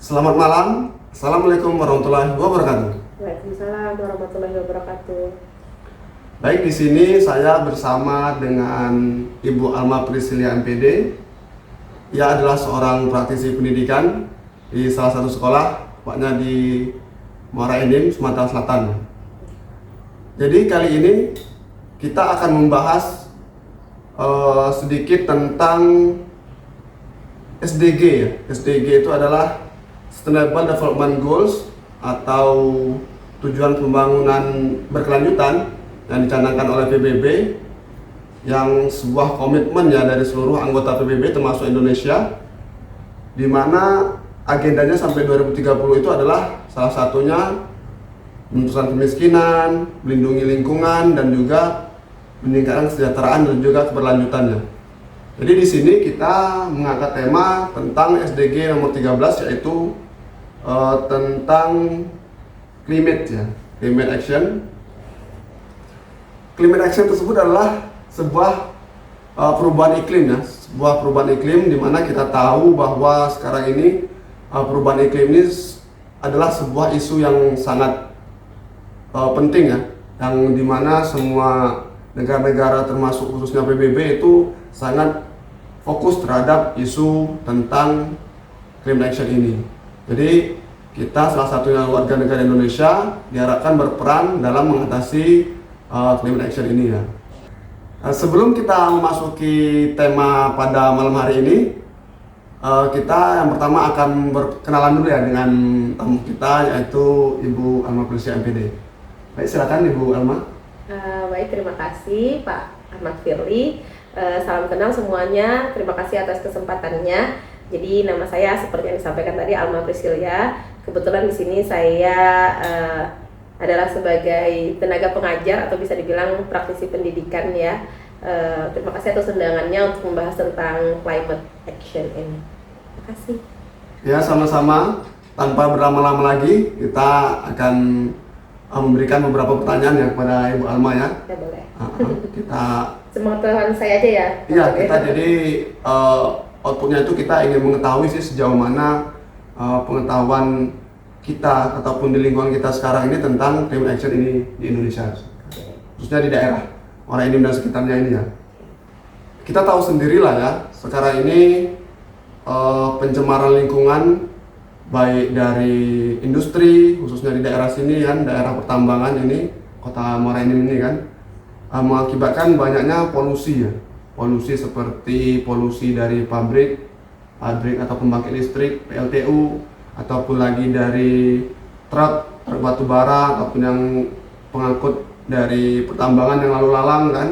Selamat malam. Assalamualaikum warahmatullahi wabarakatuh. Waalaikumsalam warahmatullahi wabarakatuh. Baik, di sini saya bersama dengan Ibu Alma Priscilia MPD. Ia adalah seorang praktisi pendidikan di salah satu sekolah, tepatnya di Muara Enim, Sumatera Selatan. Jadi kali ini kita akan membahas sedikit tentang SDG ya. SDG itu adalah Sustainable Development Goals atau tujuan pembangunan berkelanjutan yang dicanangkan oleh PBB, yang sebuah komitmen ya dari seluruh anggota PBB termasuk Indonesia, di mana agendanya sampai 2030 itu adalah salah satunya penutusan kemiskinan, melindungi lingkungan, dan juga meningkatkan kesejahteraan dan juga keberlanjutannya. Jadi di sini kita mengangkat tema tentang SDG nomor 13, yaitu tentang climate ya, climate action. Climate action tersebut adalah sebuah perubahan iklim ya, sebuah perubahan iklim di mana kita tahu bahwa sekarang ini perubahan iklim ini adalah sebuah isu yang sangat penting ya, yang dimana semua negara-negara termasuk khususnya PBB itu sangat fokus terhadap isu tentang climate action ini. Jadi kita salah satunya warga negara Indonesia diharapkan berperan dalam mengatasi climate action ini ya. Sebelum kita memasuki tema pada malam hari ini, kita yang pertama akan berkenalan dulu ya dengan tamu kita, yaitu Ibu Alma Priscilia MPD. Baik, silakan Ibu Alma. Baik, terima kasih Pak Ahmad Firly. Salam kenal semuanya. Terima kasih atas kesempatannya. Jadi nama saya seperti yang disampaikan tadi, Alma Priscilia. Kebetulan di sini saya adalah sebagai tenaga pengajar atau bisa dibilang praktisi pendidikan ya. Terima kasih atas undangannya untuk membahas tentang climate action ini. Terima kasih. Ya, sama-sama. Tanpa berlama-lama lagi, kita akan memberikan beberapa pertanyaan ya kepada Ibu Alma ya. Ya boleh. Kita Sepengetahuan saya aja ya. Iya, kita jadi outputnya itu kita ingin mengetahui sih sejauh mana pengetahuan kita ataupun di lingkungan kita sekarang ini tentang climate action ini di Indonesia, khususnya di daerah Muara Enim dan sekitarnya ini ya. Kita tahu sendirilah ya, sekarang ini pencemaran lingkungan baik dari industri, khususnya di daerah sini kan, daerah pertambangan ini, kota Muara Enim ini kan, mengakibatkan banyaknya polusi ya. Polusi seperti polusi dari pabrik atau pembangkit listrik, PLTU, ataupun lagi dari truk batu bara, ataupun yang pengangkut dari pertambangan yang lalu lalang kan,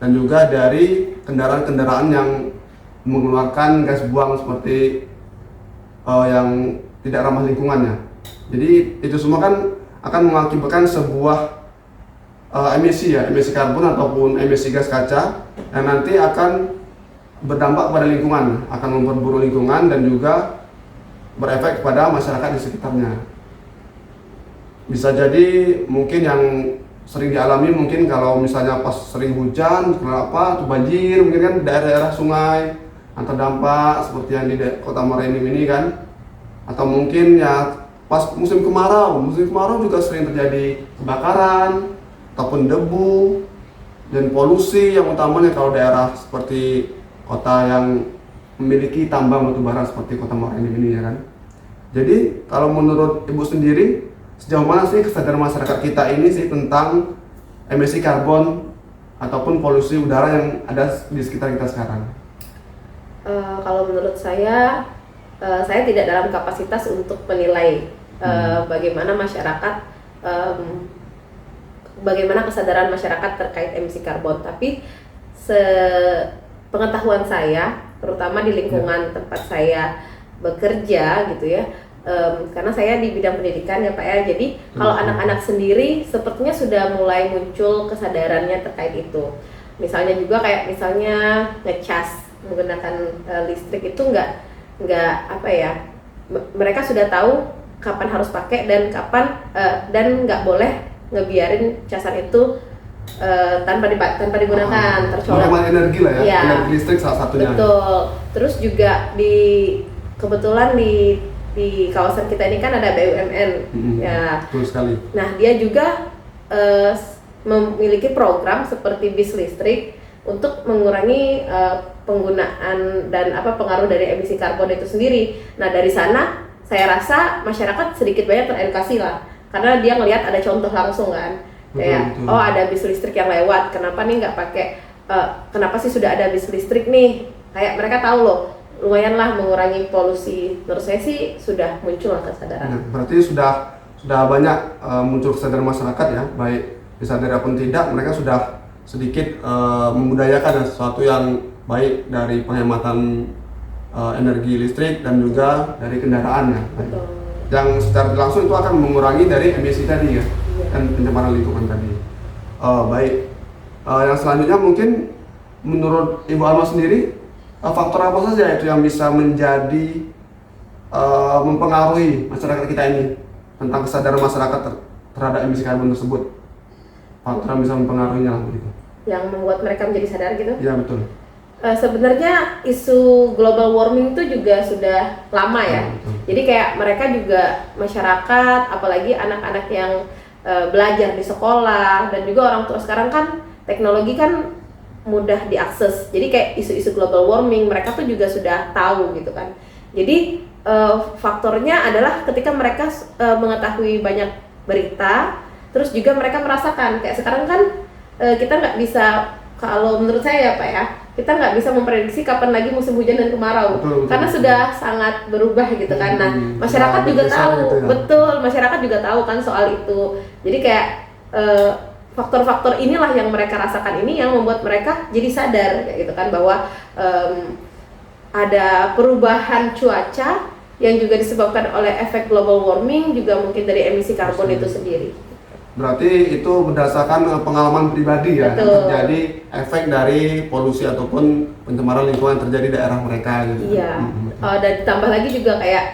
dan juga dari kendaraan-kendaraan yang mengeluarkan gas buang seperti yang tidak ramah lingkungannya. Jadi itu semua kan akan mengakibatkan sebuah emisi ya, emisi karbon ataupun emisi gas kaca yang nanti akan berdampak pada lingkungan, akan memperburuk lingkungan dan juga berefek kepada masyarakat di sekitarnya. Bisa jadi mungkin yang sering dialami mungkin kalau misalnya pas sering hujan, kenapa tuh banjir, mungkin kan daerah-daerah sungai yang terdampak seperti yang di kota Muara Enim ini kan, atau mungkin ya pas musim kemarau juga sering terjadi kebakaran ataupun debu dan polusi, yang utamanya kalau daerah seperti kota yang memiliki tambang batu bara seperti kota Muara Enim ini ya kan. Jadi kalau menurut Ibu sendiri, sejauh mana sih kesadaran masyarakat kita ini sih tentang emisi karbon ataupun polusi udara yang ada di sekitar kita sekarang? Kalau menurut saya tidak dalam kapasitas untuk menilai bagaimana masyarakat, bagaimana kesadaran masyarakat terkait emisi karbon. Tapi pengetahuan saya, terutama di lingkungan tempat saya bekerja gitu ya, karena saya di bidang pendidikan ya Pak ya. Jadi kalau anak-anak sendiri sepertinya sudah mulai muncul kesadarannya terkait itu. Misalnya juga kayak misalnya ngecas menggunakan listrik itu nggak apa ya, mereka sudah tahu kapan harus pakai dan kapan dan nggak boleh ngebiarin casan itu tanpa digunakan, tercolok. Menghemat energi lah ya, energi listrik salah satunya. Betul. Terus juga kebetulan di di kawasan kita ini kan ada BUMN ya. Betul sekali. Nah, dia juga memiliki program seperti bis listrik untuk mengurangi penggunaan dan pengaruh dari emisi karbon itu sendiri. Nah, dari sana saya rasa masyarakat sedikit banyak teredukasi lah, karena dia ngelihat ada contoh langsung kan. Kayak betul. oh ada bis listrik yang lewat, kenapa nih nggak pakai kenapa sih sudah ada bis listrik nih? Kayak mereka tahu loh, lumayan lah mengurangi polusi. Menurut saya sih sudah muncul lah kesadaran. Nah, berarti sudah banyak muncul kesadaran masyarakat ya, baik disadari ataupun tidak, mereka sudah sedikit membudayakan sesuatu yang baik dari penghematan energi listrik dan juga dari kendaraannya. Betul. Yang secara langsung itu akan mengurangi dari emisi tadi ya, dan pencemaran lingkungan tadi. Baik. Yang selanjutnya mungkin menurut Ibu Alma sendiri, faktor apa saja itu yang bisa menjadi mempengaruhi masyarakat kita ini tentang kesadaran masyarakat terhadap emisi karbon tersebut? Faktor yang bisa mempengaruhinya lah begitu. Yang membuat mereka menjadi sadar gitu? Ya betul. Sebenarnya isu global warming itu juga sudah lama ya. Jadi kayak mereka juga masyarakat, apalagi anak-anak yang belajar di sekolah dan juga orang tua sekarang kan teknologi kan mudah diakses. Jadi kayak isu-isu global warming mereka tuh juga sudah tahu gitu kan. Jadi faktornya adalah ketika mereka mengetahui banyak berita, terus juga mereka merasakan kayak sekarang kan kita nggak bisa, kalau menurut saya ya Pak ya, kita nggak bisa memprediksi kapan lagi musim hujan dan kemarau, karena sudah sangat berubah gitu kan. Nah, masyarakat juga tahu, gitu ya. betul, masyarakat juga tahu kan soal itu. Jadi kayak faktor-faktor inilah yang mereka rasakan ini yang membuat mereka jadi sadar kayak gitu kan, bahwa ada perubahan cuaca yang juga disebabkan oleh efek global warming, juga mungkin dari emisi karbon itu sendiri. Berarti itu berdasarkan pengalaman pribadi ya, yang terjadi efek dari polusi ataupun pencemaran lingkungan yang terjadi di daerah mereka gitu. Iya. Dan ditambah lagi juga kayak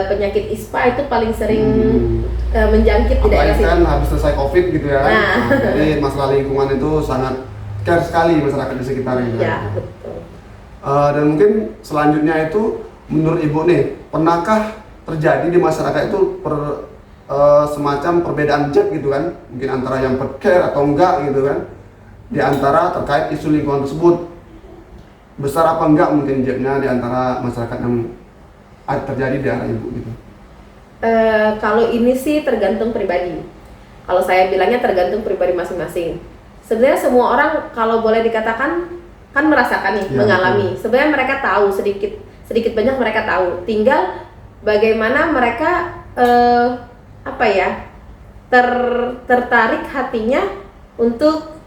penyakit ISPA itu paling sering menjangkit di daerah sini. Kan sini. habis selesai COVID gitu ya kan. Nah, jadi masalah lingkungan itu sangat care sekali masyarakat di sekitar ini. Iya, betul. Dan mungkin selanjutnya itu menurut Ibu nih, pernahkah terjadi di masyarakat itu semacam perbedaan jab gitu kan, mungkin antara yang care atau enggak gitu kan, di antara terkait isu lingkungan tersebut, besar apa enggak mungkin jabnya di antara masyarakat yang terjadi di daerah Ibu gitu? Kalau ini sih tergantung pribadi. Kalau saya bilangnya tergantung pribadi masing-masing. Sebenarnya semua orang kalau boleh dikatakan kan merasakan nih, mengalami. Sebenarnya mereka tahu sedikit banyak mereka tahu. Tinggal bagaimana mereka tertarik hatinya untuk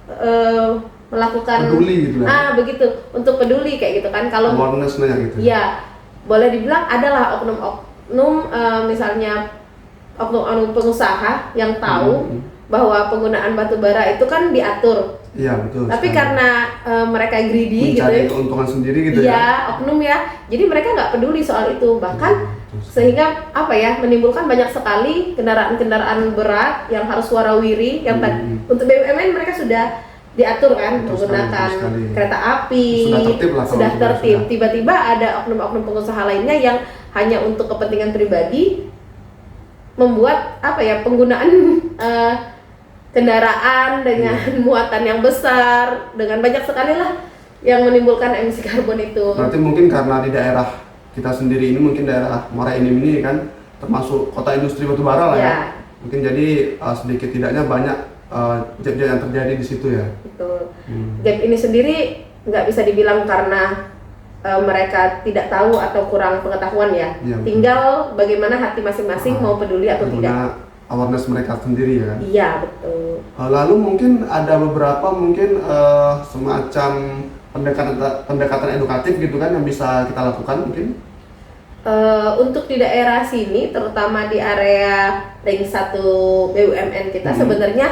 melakukan peduli gitu ya. Begitu, untuk peduli kayak gitu kan. Kalau awareness-nya gitu. Ya, boleh dibilang adalah oknum misalnya oknum pengusaha yang tahu bahwa penggunaan batu bara itu kan diatur. Iya, betul. Tapi karena mereka greedy gitu ya, keuntungan sendiri gitu ya, oknum ya. Jadi mereka nggak peduli soal itu, bahkan sehingga menimbulkan banyak sekali kendaraan-kendaraan berat yang harus warawiri yang untuk BUMN mereka sudah diatur kan, menggunakan kereta api, sudah tertib. Tiba-tiba ada oknum-oknum pengusaha lainnya yang hanya untuk kepentingan pribadi membuat penggunaan kendaraan dengan muatan yang besar, dengan banyak sekali lah yang menimbulkan emisi karbon itu. Berarti mungkin karena di daerah kita sendiri ini, mungkin daerah Muara Enim ini kan termasuk kota industri batubara lah ya. Mungkin jadi sedikit tidaknya banyak jab-jab yang terjadi di situ ya. Betul. Jab ini sendiri nggak bisa dibilang karena mereka tidak tahu atau kurang pengetahuan ya. Tinggal bagaimana hati masing-masing mau peduli atau tidak. Awareness mereka sendiri ya kan? Iya, betul. Lalu mungkin ada beberapa semacam pendekatan edukatif gitu kan yang bisa kita lakukan mungkin? Untuk di daerah sini, terutama di area ring 1 BUMN kita sebenarnya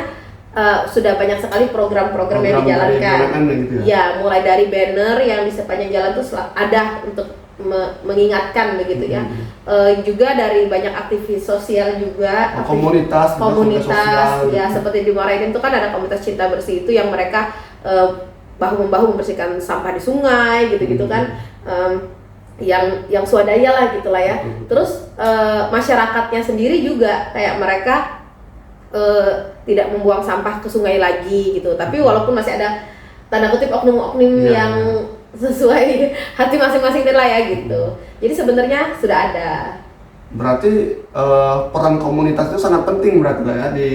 sudah banyak sekali program-program yang dijalankan. Gitu ya? Ya, mulai dari banner yang di sepanjang jalan itu ada untuk mengingatkan begitu ya. Juga dari banyak aktivis sosial juga, komunitas sosial, ya seperti di Muara Enim itu kan ada komunitas cinta bersih itu yang mereka bahu-membahu membersihkan sampah di sungai gitu-gitu kan. yang swadaya lah gitulah ya. Betul. Terus masyarakatnya sendiri juga kayak mereka tidak membuang sampah ke sungai lagi gitu. Tapi walaupun masih ada tanda kutip oknum-oknum Iya, yang sesuai hati masing-masing lah ya gitu. Jadi sebenarnya sudah ada. Berarti peran komunitas itu sangat penting berarti lah ya di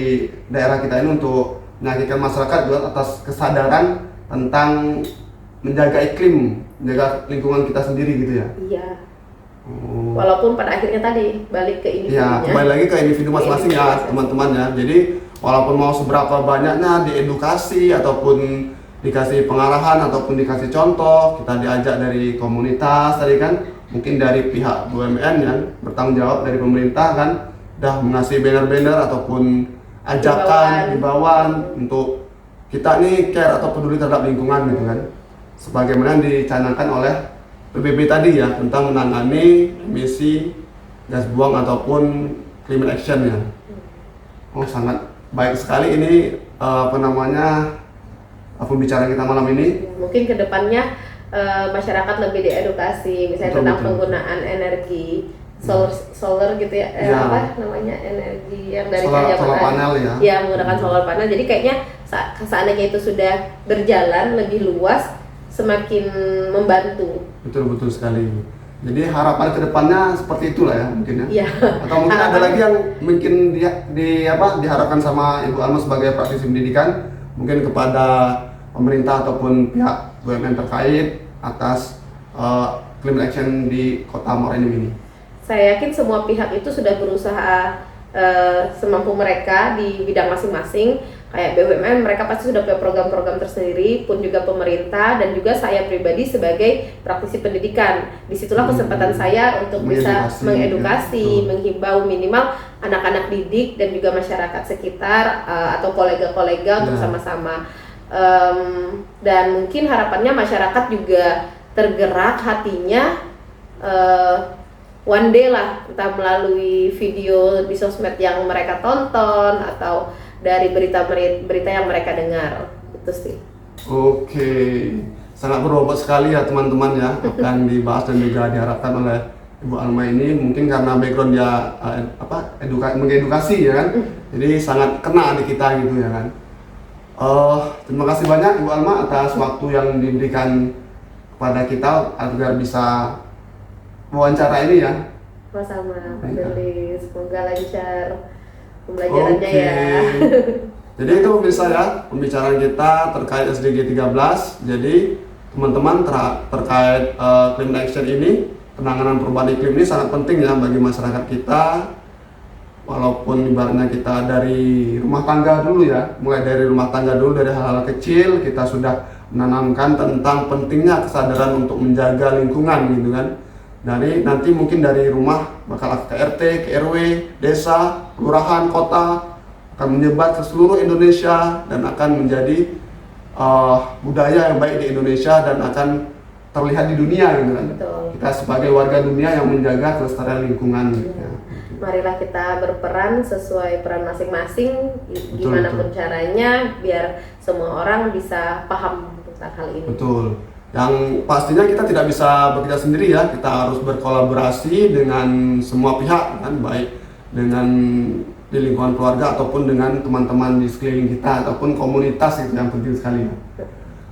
daerah kita ini untuk meyakinkan masyarakat juga atas kesadaran tentang menjaga iklim, menjaga lingkungan kita sendiri gitu ya. Iya. Oh. Walaupun pada akhirnya tadi balik ke Ya, individunya. kembali lagi ke individu masing-masing ya teman-teman ya. Jadi walaupun mau seberapa banyaknya diedukasi ataupun dikasih pengarahan ataupun dikasih contoh, kita diajak dari komunitas tadi kan, mungkin dari pihak BUMN yang bertanggung jawab dari pemerintah kan, udah mengasih banner-banner ataupun ajakan, himbauan untuk kita nih care atau peduli terhadap lingkungan gitu kan. Sebagaimana dicanangkan oleh PBB tadi ya tentang menangani emisi gas buang ataupun climate action ya. Oh sangat baik sekali ini pembicaraan kita malam ini. Mungkin kedepannya masyarakat lebih diedukasi misalnya Betul, tentang betul. penggunaan energi solar gitu ya, Ya. apa namanya, energi yang dari Solar matahari. panel ya. Ya, menggunakan solar panel. Jadi kayaknya seandainya itu sudah berjalan lebih luas, semakin membantu. Betul sekali. Jadi harapan kedepannya seperti itulah ya mungkin ya. Iya. Atau mungkin ada Harapan- lagi yang mungkin diharapkan sama Ibu Alma sebagai praktisi pendidikan mungkin kepada pemerintah ataupun pihak BUMN terkait atas climate action di Kota Muara Enim ini. Saya yakin semua pihak itu sudah berusaha semampu mereka di bidang masing-masing. Kayak BUMN mereka pasti sudah punya program-program tersendiri, pun juga pemerintah dan juga saya pribadi sebagai praktisi pendidikan. Disitulah kesempatan saya untuk bisa mengedukasi, ya. menghimbau minimal anak-anak didik dan juga masyarakat sekitar atau kolega-kolega untuk Ya. sama-sama. Dan mungkin harapannya masyarakat juga tergerak hatinya one day lah, entah melalui video di sosmed yang mereka tonton atau dari berita yang mereka dengar. Itu sih. Oke, sangat berbobot sekali ya teman-teman ya akan dibahas dan juga diharapkan oleh Ibu Alma ini mungkin karena background dia mengedukasi ya kan, jadi sangat kena di kita gitu ya kan. Terima kasih banyak Ibu Alma atas waktu yang diberikan kepada kita agar bisa wawancara ini ya. Sama-sama, Pak Iya. Deli. Semoga lancar pembelajarannya ya. Jadi itu bisa ya pembicaraan kita terkait SDG 13. Jadi teman-teman terkait climate action ini, penanganan perubahan iklim ini sangat penting ya bagi masyarakat kita. Walaupun ibaratnya kita dari rumah tangga dulu ya, mulai dari rumah tangga dulu, dari hal-hal kecil kita sudah menanamkan tentang pentingnya kesadaran untuk menjaga lingkungan gitu kan. Dari nanti mungkin dari rumah bakal ke RT, ke RW, desa, kelurahan, kota akan menyebar ke seluruh Indonesia dan akan menjadi budaya yang baik di Indonesia dan akan terlihat di dunia gitu kan. Betul. Kita sebagai warga dunia yang menjaga kelestarian lingkungan gitu ya. Marilah kita berperan sesuai peran masing-masing, gimana pun caranya, biar semua orang bisa paham tentang hal ini. Betul. Yang pastinya kita tidak bisa bekerja sendiri ya, kita harus berkolaborasi dengan semua pihak kan, baik dengan di lingkungan keluarga ataupun dengan teman-teman di sekeliling kita ataupun komunitas itu yang penting sekali.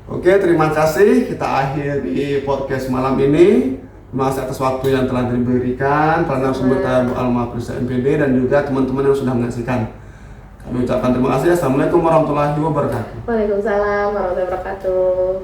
Oke, terima kasih. Kita akhiri podcast malam ini. Terima kasih atas waktu yang telah diberikan para narasumber Bu Alma Prisa MPD dan juga teman-teman yang sudah menyaksikan. Kami ucapkan terima kasih. Assalamualaikum warahmatullahi wabarakatuh. Waalaikumsalam warahmatullahi wabarakatuh.